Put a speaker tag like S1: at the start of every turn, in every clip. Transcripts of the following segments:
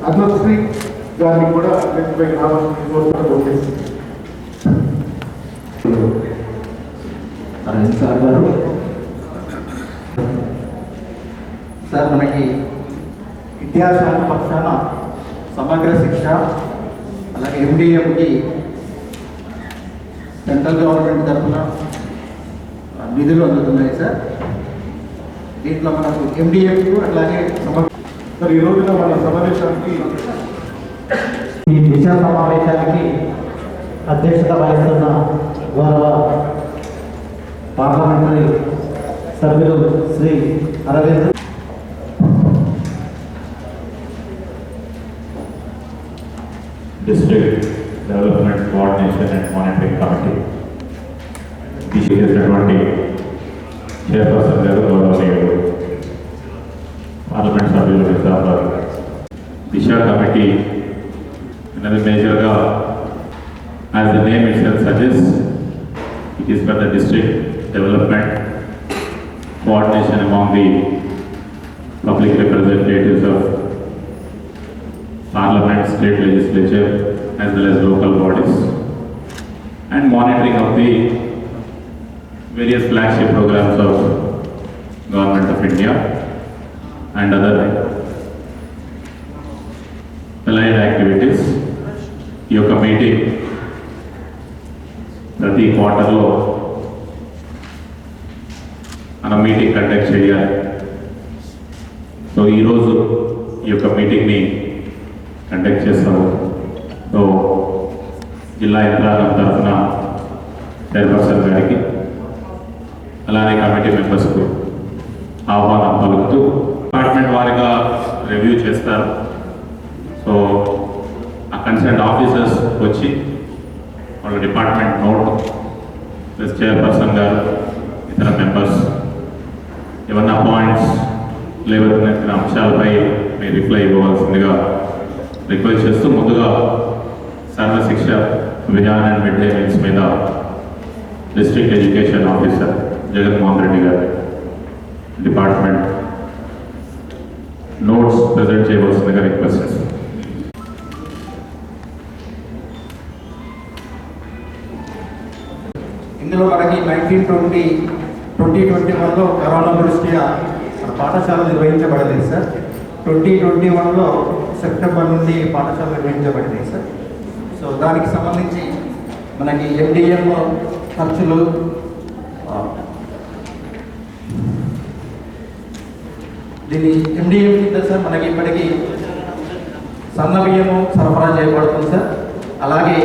S1: అగ్నశ్రీ గారిని కూడా వ్యక్తిపై రావాల్సిన కోరుకుంటూ
S2: సార్ గారు సార్ మనకి విద్యాశాఖ పక్షాన సమగ్ర శిక్ష అలాగే ఎండిఎంకి సెంట్రల్ గవర్నమెంట్ తరఫున నిధులు అందుతున్నాయి సార్. దీంట్లో మనకు ఎండిఎంకు అట్లాగే
S1: సార్ ఈ రోజున మన సమావేశానికి
S2: ఈ దిశ సమావేశానికి అధ్యక్షత వహిస్తున్న గౌరవ పార్లమెంటరీ సభ్యులు Shri Aravind
S3: District Development Coordination and Monitoring Committee చేసినటువంటి చైర్పర్సన్ గారు గౌరవనీయులు పార్లమెంట్ సభ్యులు నిజామాబాద్ దిశ కమిటీ అనేది మేజర్గా as the name itself suggests, it is for the district development coordination among the public representatives of Parliament, state legislature as well as local bodies, and monitoring of the various flagship programs of Government of India and other allied activities. ఈ యొక్క meeting ప్రతి క్వార్టర్లో మనం meeting conduct చేయాలి. So ఈరోజు ఈ యొక్క మీటింగ్ని conduct చేస్తాము. సో జిల్లా యంత్రాంగం తరఫున చైర్పర్సన్ గారికి అలానే కమిటీ మెంబర్స్కు ఆహ్వానం పలుకుతూ డిపార్ట్మెంట్ వారిగా రివ్యూ చేస్తారు. సో ఆ కన్సర్న్ ఆఫీసర్స్ వచ్చి వాళ్ళ డిపార్ట్మెంట్ నోట్ ప్లస్ చైర్పర్సన్ గారు ఇతర మెంబర్స్ ఏమన్నా పాయింట్స్ లేవనెత్తిన అంశాలపై మీరు రిప్లై ఇవ్వవలసిందిగా రిక్వెస్ట్ చేస్తూ ముందుగా Sarva Shiksha Abhiyan and mid day meals మీద district education officer Jaganmohan Reddy గారు డిపార్ట్మెంట్ నోట్స్ ప్రజెంట్ చేయవలసిందిగా రిక్వెస్ట్ చేస్తాం.
S2: ఇందులో మనకి 2021లో కరోనా దృష్ట్యా పాఠశాల నిర్వహించబడలేదు సార్. 2021లో సెప్టెంబర్ నుండి పాఠశాల నిర్వహించబడింది సార్. సో దానికి సంబంధించి మనకి ఎండిఎం ఖర్చులు దీని ఎండిఎం కింద సార్ మనకి ఇప్పటికీ సన్న బియ్యము సరఫరా చేయబడుతుంది సార్. అలాగే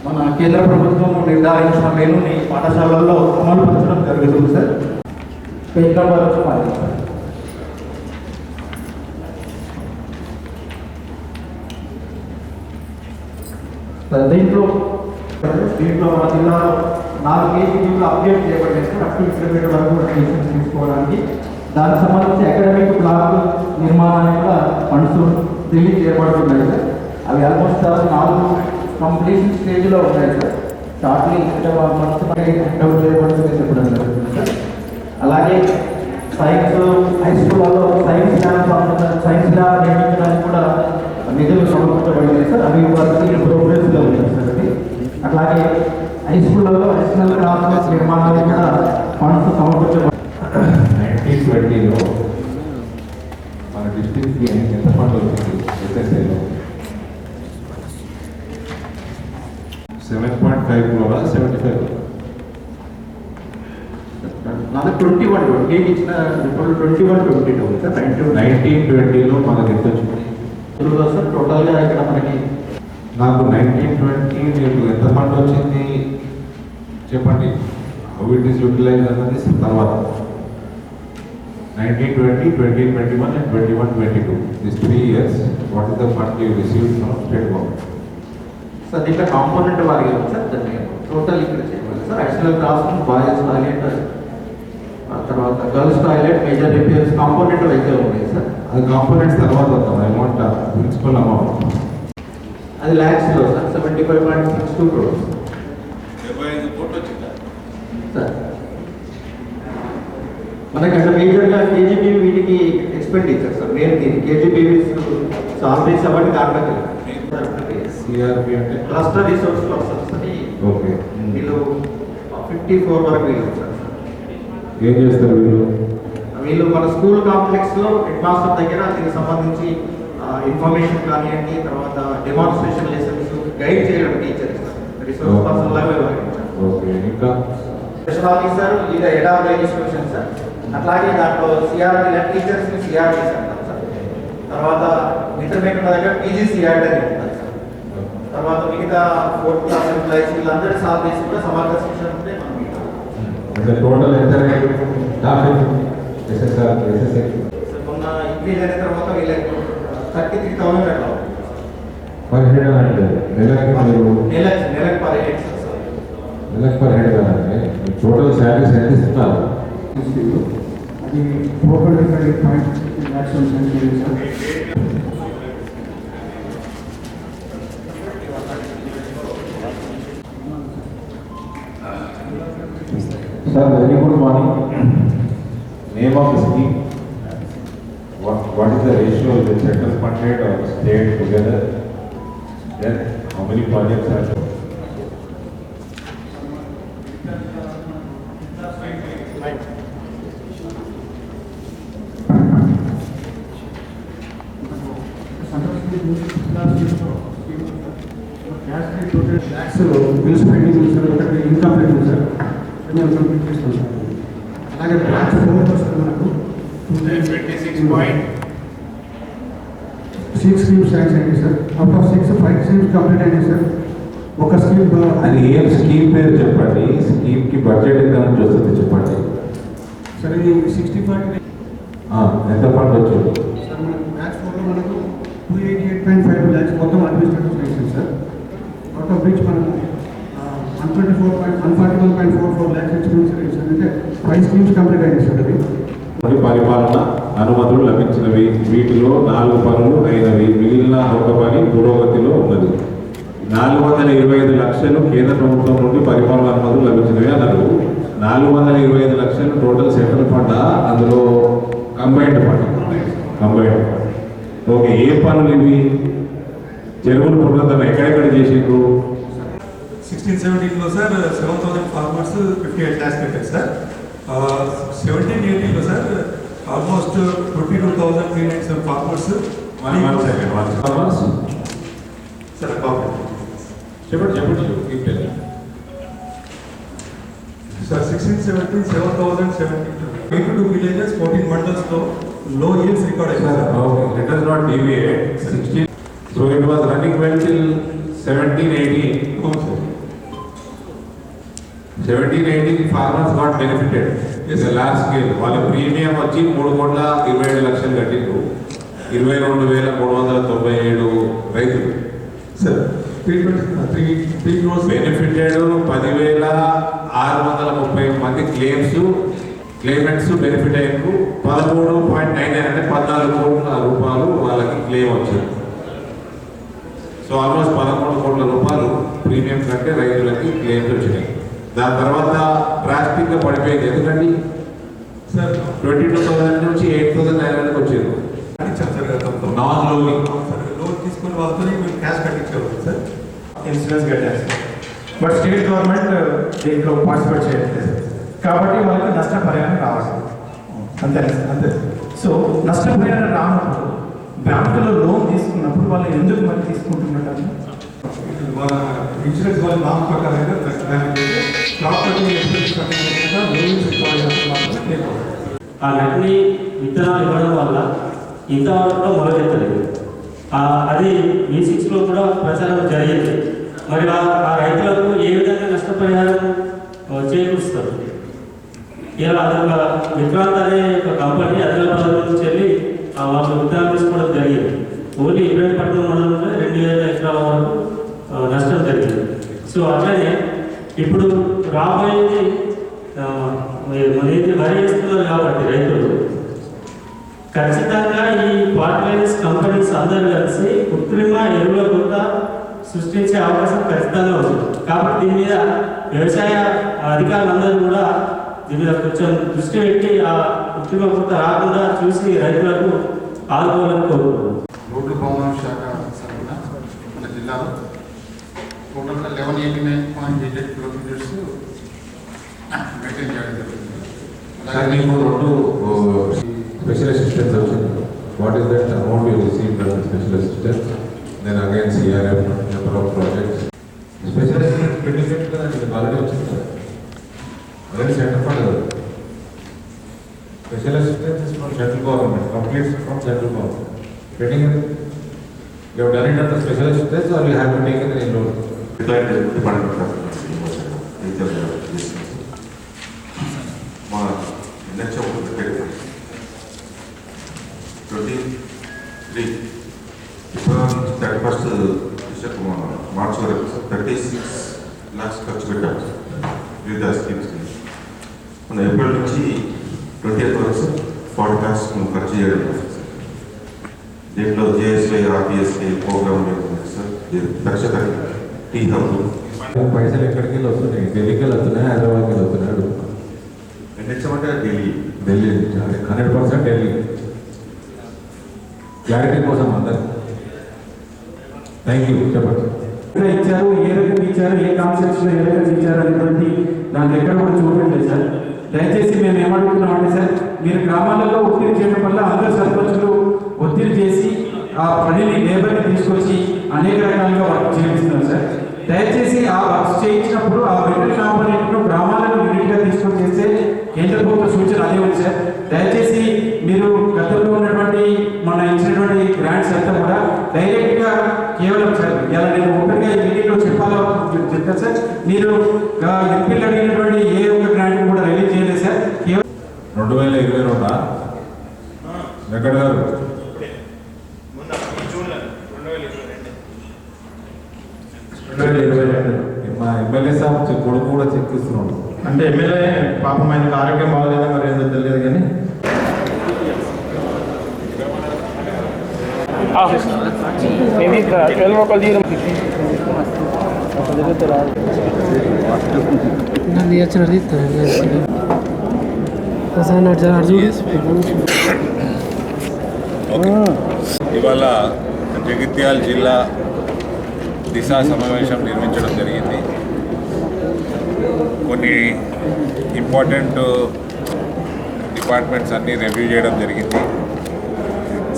S2: మన కేంద్ర ప్రభుత్వం నిర్ధారించిన మెనూని పాఠశాలల్లో అమలు పరచడం జరుగుతుంది సార్. పేజ్ నెంబర్ 5 దీంట్లో మన జిల్లాలో 4 కేజీలు అప్డేట్ చేయబడింది సార్. అప్ టు ఇంటర్మీడియట్ వరకు డెసిషన్స్ తీసుకోవడానికి దానికి సంబంధించి అకాడమిక్ బ్లాక్ నిర్మాణానికి కూడా ఫండ్స్ రిలీజ్ చేయబడుతున్నాయి సార్. అవి ఆల్మోస్ట్ 4 కంప్లీషన్ స్టేజ్లో ఉన్నాయి సార్. షార్ట్లీ ఫండ్స్ డౌన్ చేయబడుతుంది చెప్పడం జరుగుతుంది సార్. అలాగే సైన్స్ హై స్కూళ్ళలో సైన్స్ ల్యాబ్ నిర్మించడానికి కూడా నిధులు సమకూర్చబడింది సార్. అవి వర్క్ ప్రోగ్రెస్లో ఉన్నాయి సార్. అది అట్లాగే హై స్కూళ్ళలో అడిషనల్ క్లాస్ నిర్మాణానికి కూడా ఫండ్స్ సమకూర్చబడి
S4: 1920లో మన డిస్ట్రిక్ట్కి ఎంత ఫండ్ వచ్చింది ఎస్ఎస్ఏలో 7.5 crore 75
S2: నాకు 21 ఇచ్చిన 21-22 సార్.
S4: 1920లో మనకి ఎంత వచ్చింది
S2: సార్ టోటల్గా ఇక్కడ మనకి
S4: నాకు 1920 మీకు ఎంత ఫండ్ వచ్చింది చెప్పండి. హౌ ఇట్ ఈస్ యూటిలైజ్ అన్నది తర్వాత 1920, 2021 and 21-22 these 3 years what is the fund you received from state government?
S2: Sir దీంట్లో కాంపోనెంట్ వారిగా ఉంది సార్. దాన్ని టోటల్ ఇక్కడ చేయలేదు sir. Additional class room, boys toilet, తర్వాత girls toilet, major repairs component అయితే ఉన్నాయి సార్.
S4: అది కాంపోనెంట్స్ తర్వాత వస్తాం. అమౌంట్ ప్రిన్సిపల్ అమౌంట్
S2: అది ల్యాక్స్లో సార్. 75.62 crores
S4: 75 కోట్లు వచ్చిందా
S2: సార్. మన అలాగే అంటే మేజర్గా కేజీబీవీ వీటికి expenditure sir main KGBV salaries అవన్నీ దాంట్లోకి
S4: సిఆర్పి అంటే
S2: క్లస్టర్ రిసోర్స్ పర్సన్స్ అని
S4: ఓకే.
S2: వీళ్ళు 54 వరకు వీళ్ళు ఉంటారు సార్.
S4: ఏం చేస్తారు వీళ్ళు?
S2: వీళ్ళు మన స్కూల్ కాంప్లెక్స్లో హెడ్ మాస్టర్ దగ్గర దీనికి సంబంధించి ఇన్ఫర్మేషన్ కానివ్వండి, తర్వాత డెమాన్స్ట్రేషన్ లెసన్స్ గైడ్ చేయడం టీచర్స్ రిసోర్స్ పర్సన్ లాగా వ్యవహరించారు.
S4: ఓకే. ఇంకా
S2: స్పెషల్ ఆఫీసర్ లేదా హెడ్ ఆఫ్ ఇన్స్టిట్యూషన్ సార్. అట్లాగే దాంట్లో సిఆర్టీ టీచర్స్ని సిఆర్టీస్ అంటారు సార్. తర్వాత ఇంటర్మీడియట్ దగ్గర పీజీసీఆర్టీ అని ఉంటుంది సార్. తర్వాత మిగతా 4th క్లాస్ ఎంప్లాయీస్ వీళ్ళందరి సాలరీస్ కూడా సమగ్ర శిక్షణ ఉంటే మనం
S4: అంటే టోటల్ ఎంత స్టాఫ్ ఎస్ఎస్ఆర్ ఎస్ఎస్ఐ
S2: మొన్న ఇంక్రీజ్ అయిన తర్వాత వీళ్ళకి 33,000 అట్లా
S4: పర్ హెడ్ అంటే నెలకి మీరు
S2: నెలకు పర్ హెడ్ సార్.
S4: నెలకి పర్ హెడ్ అంటే టోటల్ శాలరీస్ ఎంత ఇస్తున్నారు?
S1: అది 4.5 lakhs ఉంది sir.
S4: Sir, very good morning. Name of the scheme. What is the ratio of the central funded or state together? Then how many projects are there?
S1: Bills pending ఉంది sir. ఒకటి incomplete ఉంది sir. మేము complete చేస్తాం sir. అలాగే branch 4 sir మనకు 6 schemes sanction అయింది sir. Out of 6 5 schemes complete అయింది sir. ఒక స్కీమ్
S4: అది ఏం స్కీమ్ పేరు చెప్పండి, స్కీమ్ కి బడ్జెట్ ఎంత నుంచి వస్తుంది చెప్పండి.
S1: సార్ ఇది 65
S4: ఎంత ఫండ్ వచ్చింది?
S1: సార్ మనకు బ్రాంచ్ 4లో మనకు 288.5 lakhs మొత్తం administrative sanction sir. Out of which మనకు 141.44 lakhs ఎక్స్పెన్సెస్ సార్. అంటే 5 స్కీమ్స్ కంప్లీట్ అయింది సార్. అది
S4: పరిపాలన అనుమతులు లభించినవి, వీటిలో 4 పనులు అయినవి, మిగిలిన ఒక పని పురోగతిలో ఉన్నది. 425 లక్షలు కేంద్ర ప్రభుత్వం నుండి పరిపాలన అనుమతులు లభించినవి అన్నారు. 425 లక్షలు టోటల్ సెంట్రల్ ఫండ్, అందులో కంబైన్డ్ ఫండ్. ఓకే. ఏ పనులు ఇవి? చెరువులు పునరుద్ధరణ ఎక్కడెక్కడ చేసిండ్రు?
S5: 16-17లో సార్ 7,000 ఫార్మర్స్ 58 lakhs కట్టారు సార్. 17-18లో సార్ ఆల్మోస్ట్ 22,397 ఫార్మర్స్. సార్
S4: చెప్పండి.
S5: సార్ 16-17 7,072 82 విలేజెస్ 14 మండల్స్లో లో yields రికార్డ్ అయ్యింది sir.
S4: Let us not deviate. 16. So it was running well till 17-18.
S5: అవును sir.
S4: 17-18 farmers got benefited. It's a large scale. వాళ్ళ premium వచ్చి 3,27,00,000 కట్టిండ్రు. 22,397 రైతులు
S5: సార్ 3 crores
S4: బెనిఫిటెడ్. 10,630 మంది క్లెయిమెంట్స్ benefit అయ్యారు. 13.99 అంటే 14 కోట్ల రూపాయలు వాళ్ళకి క్లెయిమ్ వచ్చింది. సో ఆల్మోస్ట్ 11 కోట్ల రూపాయలు ప్రీమియం కంటే రైతులకి క్లెయిమ్స్ వచ్చినాయి. దాని తర్వాత డ్రాస్టిక్గా పడిపోయింది. ఎందుకండి
S5: సార్
S4: 22,000 నుంచి 8,900 వచ్చారు.
S5: ఇచ్చారు సార్ గతంలో.
S4: నాన్ లోన్
S5: సార్ లోన్ తీసుకుని వాళ్ళతో మేము క్యాష్ కట్టించేవాళ్ళం సార్.
S6: ఇన్సూరెన్స్ కట్టారు సార్. బట్ స్టేట్ గవర్నమెంట్ దీంట్లో పార్టిసిపేట్ చేయట్లేదు కాబట్టి వాళ్ళకి నష్టపరిహారం రావాలి. అంతే. సో నష్టపరిహారం రానప్పుడు బ్యాంకులో లోన్ తీసుకున్నప్పుడు వాళ్ళు ఎందుకు మరి తీసుకుంటున్నట్టు
S5: వాళ్ళ ఇన్సూరెన్స్ వాళ్ళ నామ్ ప్రకారంగా ప్రాపర్టీ
S7: ఆ నటిని విత్తనాలు ఇవ్వడం వల్ల ఇంతవరకు కూడా మొదలెత్తలేదు. అది V6లో కూడా ప్రచారం జరిగింది. మరి ఆ రైతులకు ఏ విధంగా నష్టపరిహారం చేకూరుస్తారు? ఇలా అదొక విక్రాంత్ అనే ఒక కంపెనీ ఆదిలాబాద్ నుంచి వెళ్ళి వాళ్ళు విత్తనాలు తీసుకోవడం జరిగింది. ఓన్లీ ఇబ్రహీంపట్నం మండలంలో 2,000 ఎకరాల వరకు నష్టం జరిగింది. సో అట్లనే ఇప్పుడు రాబోయేది మనైతే వరి వేస్తున్నారు కాబట్టి రైతులు ఖచ్చితంగా ఈ ఫర్టిలైజర్స్ కంపెనీస్ అందరూ కలిసి కృత్రిమ ఎరువుల కొరత సృష్టించే అవకాశం ఖచ్చితంగా ఉంది. కాబట్టి దీని మీద వ్యవసాయ అధికారులందరూ కూడా దీని మీద కొంచెం దృష్టి పెట్టి ఆ కృత్రిమ పూత రాకుండా చూసి రైతులకు ఆదుకోవాలని కోరుకుంటున్నాను.
S8: రోడ్లు భవన శాఖ తరఫున మన జిల్లాలో టోటల్గా 1189.88 కిలోమీటర్స్ మెయింటైన్ చేయడం జరుగుతుంది.
S4: సార్ మీకు 2 స్పెషల్ అసిస్టెంట్స్ వచ్చింది. What is that amount you receive from special assistants? Then again CRF number of projects. Special assistant pending కదండి, మీకు ఆల్రెడీ వచ్చింది కదా, ఆల్రెడీ సెంటర్ ఫండ్ కదా. Special assistants from central government, complete from central government. Getting it? You have done it at the special assistance or you have to take it in loan?
S9: మా NHO 23 31st March వరకు 36 lakhs ఖర్చు పెట్టాము వివిధ schemes. మన April నుంచి 20th వరకు 40 lakhs ఖర్చు చేయడం. దీంట్లో జేఎస్వై ఆర్టీఎస్ఐ ప్రోగ్రామ్ సార్, దక్షత టీ హబ్.
S4: పైసలు ఎక్కడికి వెళ్ళి వస్తున్నాయి? ఢిల్లీకి వెళ్ళి వస్తున్నాయి, హైదరాబాద్కి వెళ్ళి వస్తున్నాడు.
S9: ఎన్హెచ్ఎం అంటే ఢిల్లీ
S4: 100% ఢిల్లీ. క్లారిటీ కోసం అందరు థ్యాంక్ యూ. చెప్పండి.
S6: ఇచ్చారు, ఏ రకంగా ఇచ్చారు, ఏ కాన్సెప్ట్స్లో ఏ రకంగా ఇచ్చారు అనేటువంటి దాంట్లో ఎక్కడ కూడా చూడట్లేదు సార్. దయచేసి మేము ఏమడుగుతున్నామంటే సార్, మీరు గ్రామాలలో ఒత్తిడి చేయడం వల్ల అందరు సర్పంచులు ఒత్తిడి చేసి ఆ పనిని లేబర్ని తీసుకొచ్చి అనేక రకాలుగా వర్క్ చేయిస్తున్నారు సార్. దయచేసి ఆ వర్క్ చేయించినప్పుడు ఆ మెటీరియల్ కాంపోనెంట్ను గ్రామాలను యూనిట్గా తీసుకొని చేస్తే కేంద్ర ప్రభుత్వ సూచన అదే ఉంది సార్. దయచేసి మీరు గతంలో ఉన్నటువంటి మన ఇచ్చినటువంటి గ్రాంట్స్ అంతా కూడా డైరెక్ట్గా కేవలం సార్, ఇలా నేను ఓపెన్గా ఈ మీటింగ్లో చెప్తాను సార్, మీరు ఎంపీలు అడిగినటువంటి ఏ ఒక్క గ్రాంట్ కూడా రిలీజ్ చేయలేదు సార్. కేవలం
S4: 2022 వెంకట గారు మా ఎమ్మెల్యే సాబ్ కొడుకు కూడా చెక్ ఇస్తున్నాడు.
S6: అంటే ఎమ్మెల్యే పాపం ఆయనకు ఆరోగ్యం బాగోలేదా మరి ఏదో తెలియదు కానీ
S10: ఇవాళ జగిత్యాల జిల్లా దిశా సమావేశం నిర్మించడం జరిగింది. కొన్ని ఇంపార్టెంట్ డిపార్ట్మెంట్స్ అన్నీ రివ్యూ చేయడం జరిగింది.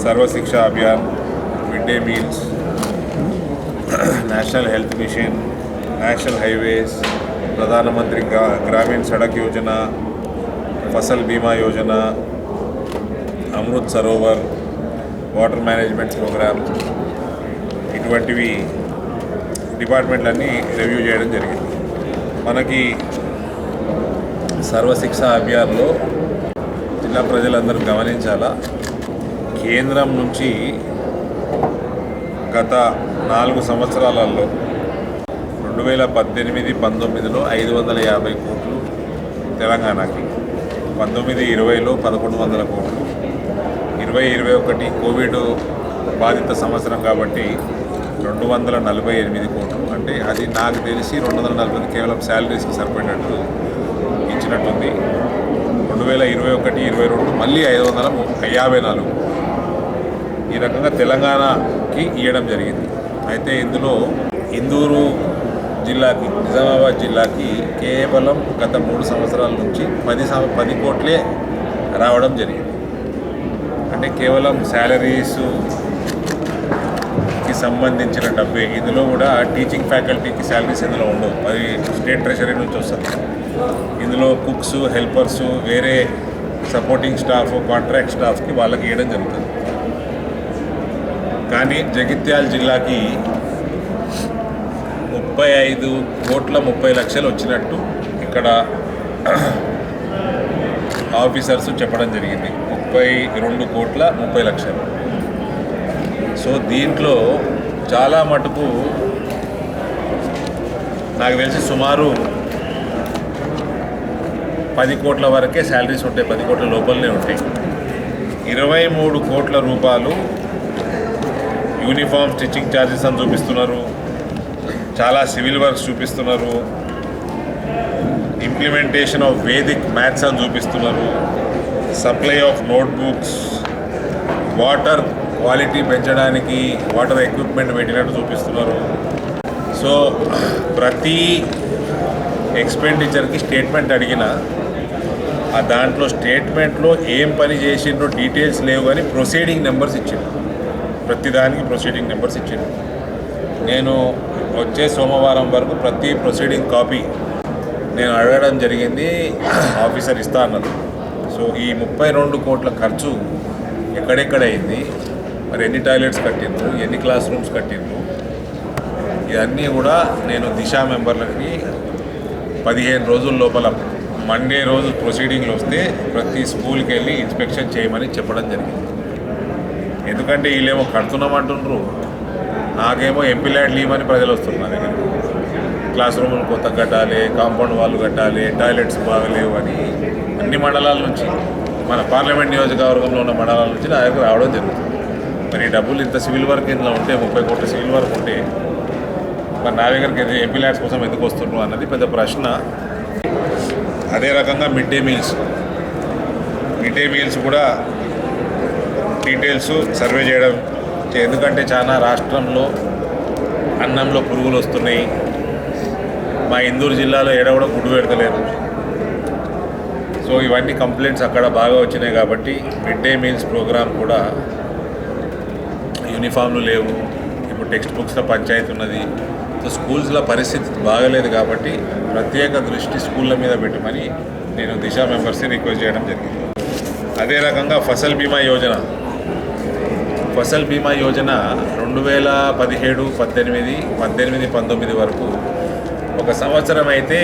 S10: Sarvashiksha Abhiyan, mid day meals, national health mission, national highways, Pradhanmantri Gramin Sadak Yojana, Fasal Bima Yojana, Amrit Sarovar, water management programme, ఇటువంటివి డిపార్ట్మెంట్లన్నీ రివ్యూ చేయడం జరిగింది. మనకి సర్వశిక్ష అభియాన్లో జిల్లా ప్రజలందరూ గమనించాలా, కేంద్రం నుంచి గత 4 సంవత్సరాలలో 2018-19లో 550 కోట్లు తెలంగాణకి, 19-20లో 1100 కోట్లు, 20-21 కోవిడ్ బాధిత సంవత్సరం కాబట్టి 248 కోట్లు. అంటే అది నాకు తెలిసి 240 కేవలం శాలరీస్కి సరిపడినట్టు ఇచ్చినట్టుంది. 2021-22 మళ్ళీ 554 ఈ రకంగా తెలంగాణకి ఇవ్వడం జరిగింది. అయితే ఇందులో ఇందూరు జిల్లాకి, నిజామాబాద్ జిల్లాకి కేవలం గత 3 సంవత్సరాల నుంచి 10 కోట్లే రావడం జరిగింది. అంటే కేవలం శాలరీస్కి సంబంధించిన డబ్బే. ఇందులో కూడా టీచింగ్ ఫ్యాకల్టీకి శాలరీస్ ఇందులో ఉండవు, అది స్టేట్ ట్రెజరీ నుంచి వస్తుంది. ఇందులో కుక్స్, హెల్పర్స్, వేరే సపోర్టింగ్ స్టాఫ్, కాంట్రాక్ట్ స్టాఫ్కి వాళ్ళకి ఇవ్వడం జరుగుతుంది. కానీ జగిత్యాల జిల్లాకి 35,30,00,000 వచ్చినట్టు ఇక్కడ ఆఫీసర్స్ చెప్పడం జరిగింది. 32,30,00,000. సో దీంట్లో చాలా మటుకు నాకు తెలిసి సుమారు 10 కోట్ల వరకే శాలరీస్ ఉంటాయి, 10 కోట్ల లోపలనే ఉంటాయి. 23 కోట్ల రూపాయలు యూనిఫామ్ స్టిచ్చింగ్ ఛార్జెస్ అని చూపిస్తున్నారు, చాలా సివిల్ వర్క్స్ చూపిస్తున్నారు, ఇంప్లిమెంటేషన్ ఆఫ్ వేదిక్ మ్యాథ్స్ అని చూపిస్తున్నారు, supply of notebooks, water quality పెంచడానికి వాటర్ ఎక్విప్మెంట్ పెట్టినట్టు చూపిస్తున్నారు. సో ప్రతి ఎక్స్పెండిచర్కి స్టేట్మెంట్ అడిగిన ఆ దాంట్లో స్టేట్మెంట్లో ఏం పని చేసిండ్రో డీటెయిల్స్ లేవు, కానీ ప్రొసీడింగ్ నెంబర్స్ ఇచ్చిండు. ప్రతిదానికి ప్రొసీడింగ్ నెంబర్స్ ఇచ్చిండు. నేను వచ్చే సోమవారం వరకు ప్రతి ప్రొసీడింగ్ కాపీ నేను అడగడం జరిగింది, ఆఫీసర్ ఇస్తా అన్నారు. సో ఈ 32 కోట్ల ఖర్చు ఎక్కడెక్కడ అయింది, మరి ఎన్ని టాయిలెట్స్ కట్టిండ్రు, ఎన్ని క్లాస్ రూమ్స్ కట్టిండ్రు, ఇవన్నీ కూడా నేను దిశా మెంబర్లకి 15 రోజుల లోపల మండే రోజు ప్రొసీడింగ్లు వస్తే ప్రతి స్కూల్కి వెళ్ళి ఇన్స్పెక్షన్ చేయమని చెప్పడం జరిగింది. ఎందుకంటే వీళ్ళేమో కడుతున్నామంటుండ్రు, నాకేమో ఎంపీ ల్యాండ్ లీవ్ అని ప్రజలు వస్తున్నారు నా దగ్గర. క్లాస్ రూములు కొత్త కట్టాలి, కాంపౌండ్ వాళ్ళు కట్టాలి, టాయిలెట్స్ బాగలేవు అని అన్ని మండలాల నుంచి, మన పార్లమెంట్ నియోజకవర్గంలో ఉన్న మండలాల నుంచి నా దగ్గర రావడం జరుగుతుంది. మరి డబ్బులు ఇంత సివిల్ వర్క్ ఇందులో ఉంటే 30 కోట్ల సివిల్ వర్క్ ఉంటే మరి నా దగ్గరికి ఎంపీ ల్యాండ్స్ కోసం ఎందుకు వస్తున్నారు అన్నది పెద్ద ప్రశ్న. అదే రకంగా మిడ్ డే మీల్స్ కూడా డీటెయిల్స్ సర్వే చేయడం, ఎందుకంటే చాలా రాష్ట్రంలో అన్నంలో పురుగులు వస్తున్నాయి. మా ఇందూరు జిల్లాలో ఏడ కూడా గుడ్డు పెడతలేదు. సో ఇవన్నీ కంప్లైంట్స్ అక్కడ బాగా వచ్చినాయి కాబట్టి మిడ్ డే మీల్స్ ప్రోగ్రామ్ కూడా, యూనిఫామ్లు లేవు, ఇప్పుడు టెక్స్ట్ బుక్స్లో పంచాయతీ ఉన్నది. సో స్కూల్స్లో పరిస్థితి బాగలేదు కాబట్టి ప్రత్యేక దృష్టి స్కూళ్ళ మీద పెట్టమని నేను దిశా మెంబర్స్ని రిక్వెస్ట్ చేయడం జరిగింది. అదే రకంగా ఫసల్ బీమా యోజన 2017, 18, 19 వరకు ఒక సంవత్సరం అయితే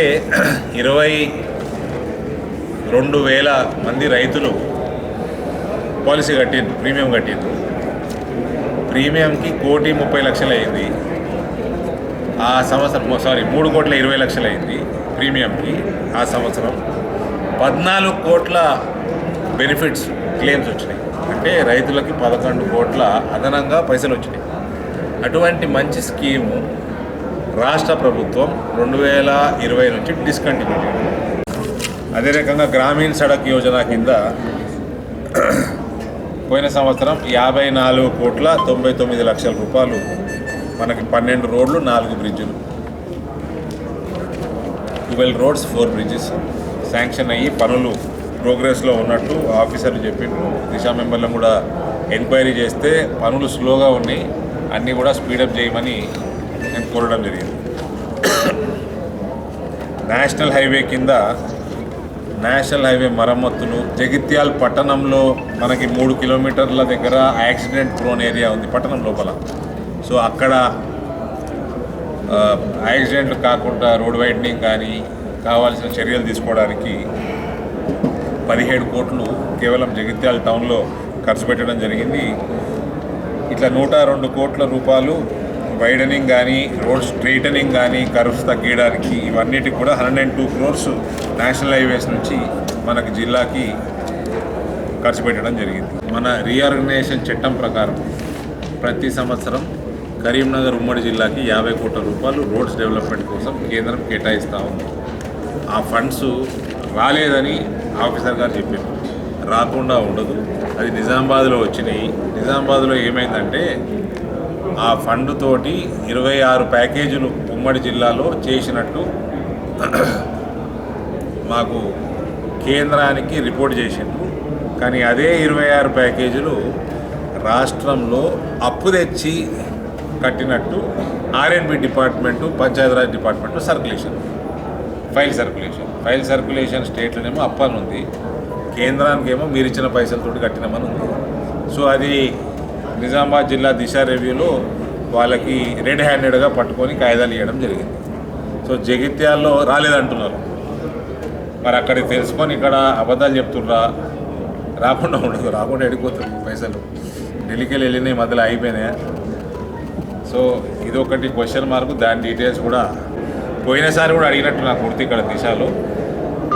S10: 22,000 మంది రైతులు పాలసీ కట్టిండ్రు, ప్రీమియం కట్టిండ్రు. ప్రీమియంకి 1,30,00,000 అయింది ఆ సంవత్సరం. 3,20,00,000 అయింది ప్రీమియంకి ఆ సంవత్సరం. 14 కోట్ల బెనిఫిట్స్ క్లెయిమ్స్ వచ్చినాయి. అంటే రైతులకి 11 కోట్ల అదనంగా పైసలు వచ్చినాయి. అటువంటి మంచి స్కీము రాష్ట్ర ప్రభుత్వం 2020 నుంచి డిస్కంటిన్యూ చేయాలి. అదే రకంగా గ్రామీణ సడక్ యోజన కింద పోయిన సంవత్సరం 54,99,00,000 రూపాయలు మనకి 12 రోడ్లు, 4 బ్రిడ్జులు, 12 రోడ్స్, 4 బ్రిడ్జెస్ శాంక్షన్ అయ్యి పనులు ప్రోగ్రెస్లో ఉన్నట్టు ఆఫీసర్లు చెప్పిండ్రు. దిశా మెంబర్లను కూడా ఎంక్వైరీ చేస్తే పనులు స్లోగా ఉన్నాయి, అన్నీ కూడా స్పీడప్ చేయమని నేను కోరడం జరిగింది. నేషనల్ హైవే కింద నేషనల్ హైవే మరమ్మతులు, జగిత్యాల పట్టణంలో మనకి 3 కిలోమీటర్ల దగ్గర యాక్సిడెంట్ ప్రోన్ ఏరియా ఉంది పట్టణం లోపల. సో అక్కడ యాక్సిడెంట్లు కాకుండా రోడ్ వైడనింగ్ కానీ కావాల్సిన చర్యలు తీసుకోవడానికి 17 కోట్లు కేవలం జగిత్యాల టౌన్లో ఖర్చు పెట్టడం జరిగింది. ఇట్లా 102 కోట్ల రూపాయలు వైడనింగ్ కానీ, రోడ్ స్ట్రైటనింగ్ కానీ, కర్వ్స్ తగ్గించడానికి, ఇవన్నిటికి కూడా 102 crores నేషనల్ హైవేస్ నుంచి మనకి జిల్లాకి ఖర్చు పెట్టడం జరిగింది. మన రీఆర్గనైజేషన్ చట్టం ప్రకారం ప్రతి సంవత్సరం కరీంనగర్ ఉమ్మడి జిల్లాకి 50 కోట్ల రూపాయలు రోడ్స్ డెవలప్మెంట్ కోసం కేంద్రం కేటాయిస్తూ ఉంది. ఆ ఫండ్స్ రాలేదని ఆఫీసర్ గారు చెప్పారు. రాకుండా ఉండదు, అది నిజామాబాద్లో వచ్చినాయి. నిజామాబాద్లో ఏమైందంటే ఆ ఫండ్ తోటి 26 ప్యాకేజీలు ఉమ్మడి జిల్లాలో చేసినట్టు మాకు కేంద్రానికి రిపోర్ట్ చేసిండ్రు. కానీ అదే 26 ప్యాకేజీలు రాష్ట్రంలో అప్పు తెచ్చి కట్టినట్టు R&B department, Panchayati Raj department file circulation స్టేట్లోనేమో అప్పని ఉంది, కేంద్రానికేమో మీరు ఇచ్చిన పైసలతోటి కట్టినామని ఉంది. సో అది నిజామాబాద్ జిల్లా దిశ రివ్యూలో వాళ్ళకి రెడ్ హ్యాండెడ్గా పట్టుకొని కాయిదాలు ఇవ్వడం జరిగింది. సో జగిత్యాల్లో రాలేదంటున్నారు, మరి అక్కడికి తెలుసుకొని ఇక్కడ అబద్ధాలు చెప్తుర్రా? రాకుండా ఉండదు, రాకుండా ఎడిపోతుంది పైసలు. ఢిల్లీకి వెళ్ళినాయి, మధ్యలో అయిపోయినాయా? సో ఇదొకటి క్వశ్చన్ మార్కు. దాని డీటెయిల్స్ కూడా పోయినసారి కూడా అడిగినట్టు నాకు గుర్తు ఇక్కడ దిశలో.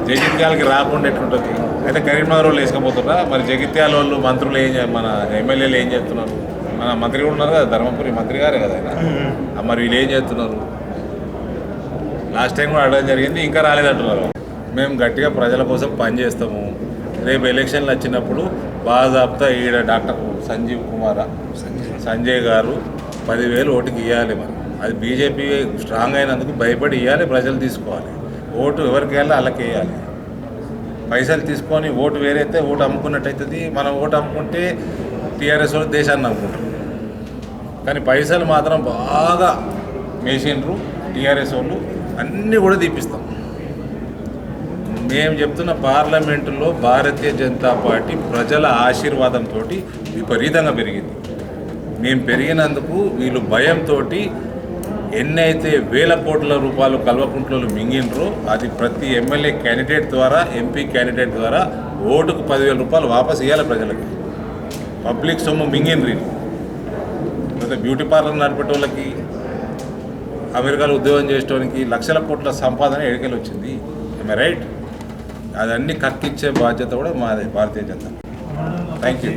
S10: జగిత్యాలకి రాకుండా ఎట్లుంటుంది? అయితే కరీంనగర్ వాళ్ళు వేసుకపోతున్నా, మరి జగిత్యాల వాళ్ళు మంత్రులు మన ఎమ్మెల్యేలు ఏం చేస్తున్నారు? మన మంత్రి కూడా ఉన్నారు కదా, ధర్మపురి మంత్రి గారే కదా ఆయన. మరి వీళ్ళు ఏం చేస్తున్నారు? లాస్ట్ టైం కూడా అడగడం జరిగింది, ఇంకా రాలేదంటున్నారు. మేము గట్టిగా ప్రజల కోసం పనిచేస్తాము. రేపు ఎలక్షన్లు వచ్చినప్పుడు బాజాబ్తా ఈడ డాక్టర్ సంజయ్ గారు 10,000 ఓటుకి ఇవ్వాలి. మరి అది బీజేపీ స్ట్రాంగ్ అయినందుకు భయపడి ఇవ్వాలి, ప్రజలు తీసుకోవాలి. ఓటు ఎవరికి వెళ్ళాలి వాళ్ళకి వేయాలి. పైసలు తీసుకొని ఓటు వేరైతే ఓటు అమ్ముకున్నట్టు అవుతుంది. మనం ఓటు అమ్ముకుంటే టీఆర్ఎస్ వాళ్ళు దేశాన్ని అమ్ముకుంటారు. కానీ పైసలు మాత్రం బాగా మేసిండ్రు టీఆర్ఎస్ వాళ్ళు, అన్నీ కూడా తీపిస్తాం. మేము చెప్తున్న పార్లమెంటులో భారతీయ జనతా పార్టీ ప్రజల ఆశీర్వాదంతో విపరీతంగా పెరిగింది. మేము పెరిగినందుకు వీళ్ళు భయంతో ఎన్నైతే వేల కోట్ల రూపాయలు కల్వకుంట్లలో మింగినరో అది ప్రతి ఎమ్మెల్యే క్యాండిడేట్ ద్వారా, ఎంపీ క్యాండిడేట్ ద్వారా ఓటుకు 10,000 రూపాయలు వాపసు ఇవ్వాలి ప్రజలకి. పబ్లిక్ సొమ్ము మింగినరి. లేకపోతే బ్యూటీ పార్లర్ నడిపేటోళ్ళకి, అమెరికాలో ఉద్యోగం చేసేటోనికి లక్షల కోట్ల సంపాదన ఎడికెళ్ళి వచ్చింది. రైట్? అదన్నీ కక్కిచ్చే బాధ్యత కూడా మాదే భారతీయ జనతా. Thank you.